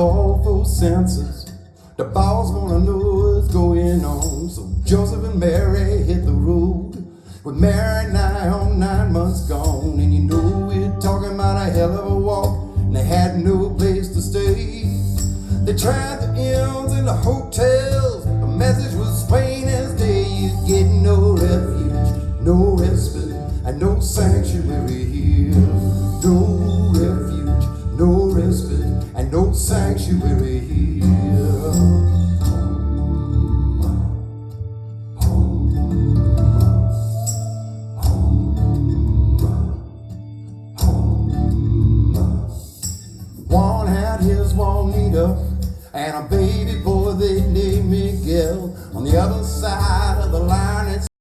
call for census. The boss wanna know what's going on. So Joseph and Mary hit the road. With Mary nigh on 9 months gone. And you know we're talking about a hell of a walk. And they had no place to stay. They tried the inns and the hotels. The message was plain as day. You get no refuge, no respite, and no sanctuary here. No refuge, no respite, and no sanctuary here. One had his Juanita and a baby boy they named Miguel. On the other side